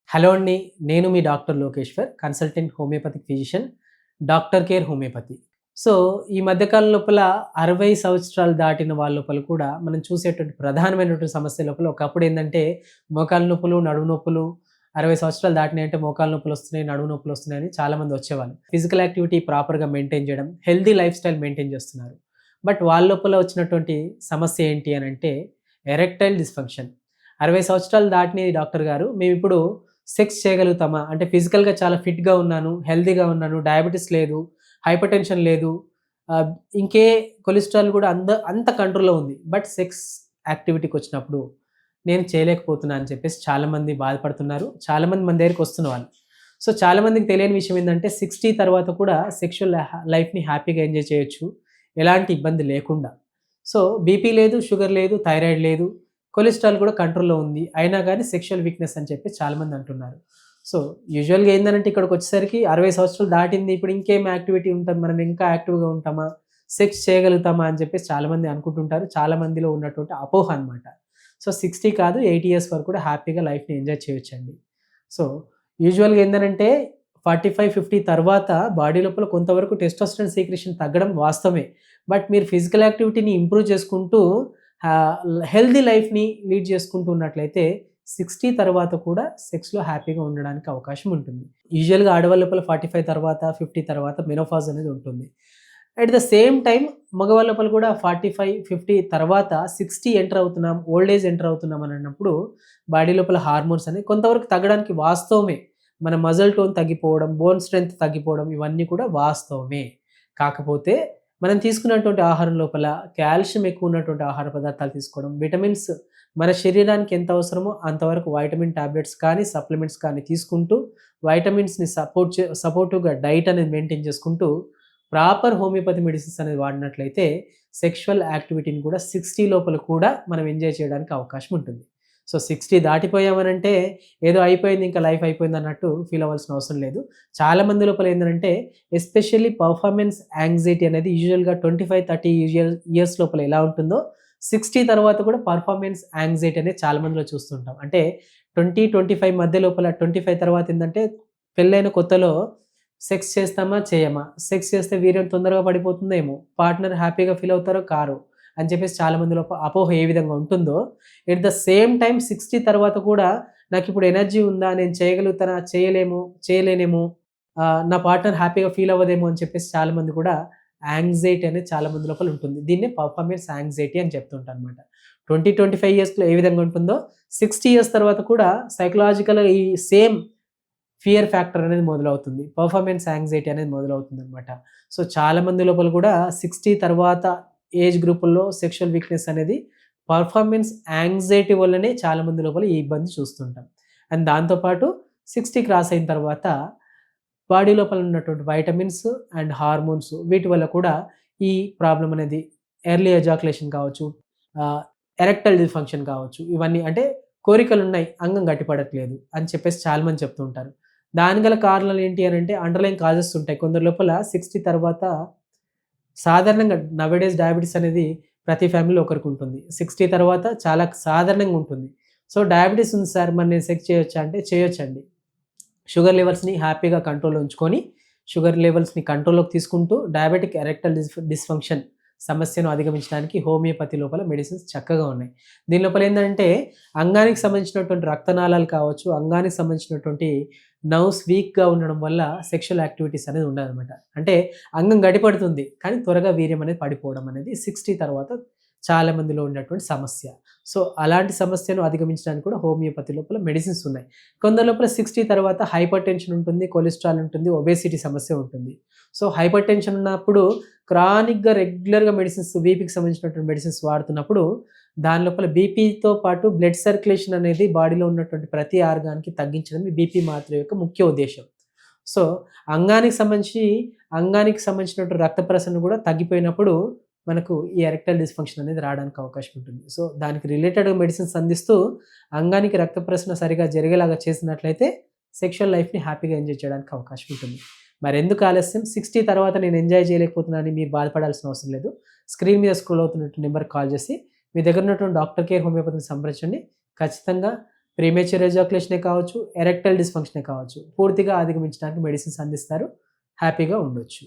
Hello అండి. నేను మీ doctor Lokeshwar. Consultant homeopathic physician, doctor care homeopathy. So, ఈ మధ్య కాలం లోపల 60 సంవత్సరాలు దాటిన వాళ్ళ లోపల కూడా మనం చూసేటువంటి ప్రధానమైనటువంటి సమస్య లోపల ఒకప్పుడేందంటే మోకాళ్ళ నొప్పులు, నడుము నొప్పులు 60 సంవత్సరాలు దాటినాయంటే మోకాళ్ళ నొప్పులొస్తున్నాయి, నడుము నొప్పులొస్తున్నాయని చాలామంది వచ్చేవాళ్ళు. ఫిజికల్ యాక్టివిటీ ప్రాపర్‌గా మెయింటైన్ చేయడం, హెల్తీ లైఫ్ స్టైల్ మెయింటైన్ చేస్తున్నారు. బట్ వాళ్ళ లోపల వచ్చినటువంటి సమస్య ఏంటి అనంటే ఎరెక్టైల్ డిస్‌ఫంక్షన్. 60 సంవత్సరాలు దాటిన ఈ డాక్టర్ గారు మేమిప్పుడు సెక్స్ చేయగలుగుతామా? అంటే ఫిజికల్‌గా చాలా ఫిట్‌గా ఉన్నాను, హెల్తీగా ఉన్నాను, డయాబెటిస్ లేదు, హైపర్‌టెన్షన్ లేదు, ఆహ్, ఇంకే కొలెస్ట్రాల్ గూడా అంత కంట్రోల్‌లో ఉంది. బట్ సెక్స్ యాక్టివిటీకొచ్చినప్పుడు నేను చేయలేకపోతున్నా అని చెప్పేసి చాలామంది బాధపడుతున్నారు. చాలామంది మన దగ్గరికొస్తున్న వాళ్ళు. సో, చాలామందికి తెలియని విషయం ఏందంటే 60 తర్వాత కూడా సెక్షువల్ లైఫ్‌ని హ్యాపీగా ఎంజాయ్ చేయొచ్చు. ఎలాంటి ఇబ్బంది లేకుండా. సో, బీపీ లేదు, షుగర్ లేదు, థైరాయిడ్ లేదు, కొలెస్ట్రాల్ కూడా కంట్రోల్‌లో ఉంది. అయినా గాని సెక్షువల్ వీక్‌నెస్ అని చెప్పి చాలామంది అంటున్నారు. సో, యూజువల్‌గా ఏందనంటే ఇక్కడికొచ్చేసరికి 60 సంవత్సరాలు దాటింది. ఇప్పుడు ఇంకేం యాక్టివిటీ ఉంటది? మనం ఇంకా యాక్టివ్‌గా ఉంటామా? సెక్స్ చేయగలుగుతామా? అని చెప్పేసి చాలామంది అనుకుంటుంటారు. చాలా మందిలో ఉన్నటువంటి అపోహ అనమాట. సో, 60 కాదు 80 ఇయర్స్ వరకు కూడా హ్యాపీగా లైఫ్‌ని ఎంజాయ్ చేయొచ్చండి. సో, యూజువల్‌గా ఏందనంటే 45, 50 తర్వాత బాడీ లోపల కొంతవరకు టెస్టోస్టెరాన్ సీక్రెషన్ తగ్గడం వాస్తవమే. బట్ మీరు ఫిజికల్ యాక్టివిటీని ఇంప్రూవ్ చేసుకుంటూ హెల్తీ లైఫ్‌ని లీడ్ చేసుకుంటూ ఉన్నట్లయితే 60 తర్వాత కూడా సెక్స్‌లో హ్యాపీగా ఉండడానికి అవకాశం ఉంటుంది. యూజువల్‌గా ఆడవాళ్ళ లోపల 45 తర్వాత, 50 తర్వాత మెనోపాజ్ అనేది ఉంటుంది. అట్ ద సేమ్ టైమ్ మగవాళ్ళ లోపల కూడా 45, 50 తర్వాత 60 ఎంటర్ అవుతున్నాం, ఓల్డ్ ఏజ్ ఎంటర్ అవుతున్నాం అని అన్నప్పుడు బాడీ లోపల హార్మోన్స్ అనేవి కొంతవరకు తగ్గడానికి వాస్తవమే. మన మజిల్ టోన్ తగ్గిపోవడం, బోన్ స్ట్రెంత్ తగ్గిపోవడం ఇవన్నీ కూడా వాస్తవమే. కాకపోతే మనం తీసుకున్నటువంటి ఆహారం లోపల కాల్షియం ఎక్కువ ఉన్నటువంటి ఆహార పదార్థాలు తీసుకోవడం, విటమిన్స్ మన శరీరానికి ఎంత అవసరమో అంతవరకు వైటమిన్ టాబ్లెట్స్ కానీ, సప్లిమెంట్స్ కానీ తీసుకుంటూ వైటమిన్స్‌ని సపోర్టివ్‌గా డైట్ అనేది మెయింటైన్ చేసుకుంటూ ప్రాపర్ హోమియోపతి మెడిసిన్స్ అనేది వాడినట్లయితే సెక్షువల్ యాక్టివిటీని కూడా 60 లోపల కూడా మనం ఎంజాయ్ చేయడానికి అవకాశం ఉంటుంది. సో, 60 దాటిపోయామనంటే ఏదో అయిపోయింది ఇంకా లైఫ్ అయిపోయిందన్నట్టు ఫీల్ అవ్వాల్సిన అవసరం లేదు. చాలామంది లోపల ఏందనంటే ఎస్పెషల్లీ పర్ఫార్మెన్స్ యాంగ్జైటీ అనేది యూజువల్‌గా 25, 30 ఇయర్స్ లోపల ఎలా ఉంటుందో 60 తర్వాత కూడా పర్ఫార్మెన్స్ యాంగ్జైటీ అనేది చాలా మందిలో చూస్తుంటాం. అంటే 20, 25 మధ్య లోపల 25 తర్వాత ఏందంటే పెళ్ళైన కొత్తలో సెక్స్ చేస్తామా? చేయమా? సెక్స్ చేస్తే వీర్యం తొందరగా పడిపోతుందేమో, పార్ట్నర్ హ్యాపీగా ఫీల్ అవుతారో కారో అని చెప్పేసి చాలా మందిలో అపోహ ఏ విధంగా ఉంటుందో, ఎట్ ద సేమ్ టైమ్ 60 తర్వాత కూడా నాకిప్పుడు ఎనర్జీ ఉందా? నేను చేయగలుగుతానా? చేయలేనేమో, నా పార్ట్నర్ హ్యాపీగా ఫీల్ అవ్వదేమో అని చెప్పేసి చాలామంది కూడా యాంగ్జైటీ అనేది చాలా మంది లోపల ఉంటుంది. దీన్నే పర్ఫార్మెన్స్ యాంగ్జైటీ అని చెప్తుంటారనమాట. 20, 25 ఇయర్స్‌లో ఏ విధంగా ఉంటుందో 60 ఇయర్స్ తర్వాత కూడా సైకలాజికల్‌గా ఈ సేమ్ ఫియర్ ఫ్యాక్టర్ అనేది మొదలవుతుంది. పర్ఫార్మెన్స్ యాంగ్జైటీ అనేది మొదలవుతుందనమాట. సో, చాలా మంది లోపల కూడా 60 తర్వాత ఏజ్ గ్రూపుల్లో సెక్షువల్ వీక్‌నెస్ అనేది పర్ఫార్మెన్స్ యాంగ్జైటీ వల్లనే చాలా మంది లోపల ఈ ఇబ్బంది చూస్తుంటాం. అండ్ దాంతో పాటు 60 క్రాస్ అయిన తర్వాత బాడీ లోపల ఉన్నటువంటి వైటమిన్స్ అండ్ హార్మోన్స్ వీటి వల్ల కూడా ఈ ప్రాబ్లమ్ అనేది ఎర్లీ ఎజాకులేషన్ కావచ్చు, ఎరెక్టైల్ డిస్‌ఫంక్షన్ కావచ్చు. ఇవన్నీ అంటే కోరికలున్నాయి, అంగం గట్టిపడట్లేదు అని చెప్పేసి చాలామంది చెప్తూ ఉంటారు. దానికి గల కారణాలు ఏంటి అనంటే అండర్‌లైన్ కాజెస్ ఉంటాయి. కొందరి లోపల 60 తర్వాత సాధారణంగా నౌఎడేస్ డయాబెటిస్ అనేది ప్రతి ఫ్యామిలీలో ఒకరికుంటుంది. 60 తర్వాత చాలా సాధారణంగా ఉంటుంది. సో, డయాబెటిస్ ఉంది సార్ మరి నేను సెక్స్ చేయొచ్చా అంటే చేయొచ్చండి. షుగర్ లెవెల్స్‌ని హ్యాపీగా కంట్రోల్‌లో ఉంచుకొని, షుగర్ లెవెల్స్‌ని కంట్రోల్‌లోకి తీసుకుంటూ డయాబెటిక్ ఎరెక్టల్ డిస్‌ఫంక్షన్ సమస్యను అధిగమించడానికి హోమియోపతి లోపల మెడిసిన్స్ చక్కగా ఉన్నాయి. దీని లోపల ఏందంటే అంగానికి సంబంధించినటువంటి రక్తనాళాలు కావచ్చు, అంగానికి సంబంధించినటువంటి నర్వ్స్ వీక్‌గా ఉండడం వల్ల సెక్షువల్ యాక్టివిటీస్ అనేది ఉండదనమాట. అంటే అంగం గడిపడుతుంది. కానీ త్వరగా వీర్యం అనేది పడిపోవడం అనేది 60 తర్వాత చాలా మందిలో ఉన్నటువంటి సమస్య. సో, అలాంటి సమస్యను అధిగమించడానికి కూడా హోమియోపతి లోపల మెడిసిన్స్ ఉన్నాయి. కొందరి లోపల 60 తర్వాత హైపర్ టెన్షన్ ఉంటుంది, కొలెస్ట్రాల్ ఉంటుంది, ఒబేసిటీ సమస్య ఉంటుంది. సో, హైపర్ టెన్షన్ ఉన్నప్పుడు క్రానిక్‌గా రెగ్యులర్‌గా మెడిసిన్స్ బీపీకి సంబంధించినటువంటి మెడిసిన్స్ వాడుతున్నప్పుడు దాని లోపల బీపీతో పాటు బ్లడ్ సర్క్యులేషన్ అనేది బాడీలో ఉన్నటువంటి ప్రతి ఆర్గాన్‌కి తగ్గించడం ఈ బీపీ మాత్ర యొక్క ముఖ్య ఉద్దేశ్యం. సో, అంగానికి సంబంధించి అంగానికి సంబంధించినటువంటి రక్త ప్రసరణ కూడా తగ్గిపోయినప్పుడు మనకు ఈ ఎరెక్టైల్ డిస్‌ఫంక్షన్ అనేది రావడానికి అవకాశం ఉంటుంది. సో, దానికి రిలేటెడ్‌గా మెడిసిన్స్ అందిస్తూ అంగానికి రక్త ప్రసరణ సరిగ్గా జరిగేలాగా చేసినట్లయితే సెక్షువల్ లైఫ్‌ని హ్యాపీగా ఎంజాయ్ చేయడానికి అవకాశం ఉంటుంది. మరెందుకు ఆలస్యం 60 తర్వాత నేను ఎంజాయ్ చేయలేకపోతున్నానని మీరు బాధపడాల్సిన అవసరం లేదు. స్క్రీన్ మీద స్క్రోల్ అవుతున్నటువంటి నంబర్‌కి కాల్ చేసి మీ దగ్గర ఉన్నటువంటి డాక్టర్ కేర్ హోమియోపతిని సంప్రదించండి. ఖచ్చితంగా ప్రీమేచ్యూర్ ఎజాకులేషనే కావచ్చు, ఎరెక్టైల్ డిస్‌ఫంక్షనే కావచ్చు, పూర్తిగా అధిగమించడానికి మెడిసిన్స్ అందిస్తారు. హ్యాపీగా ఉండొచ్చు.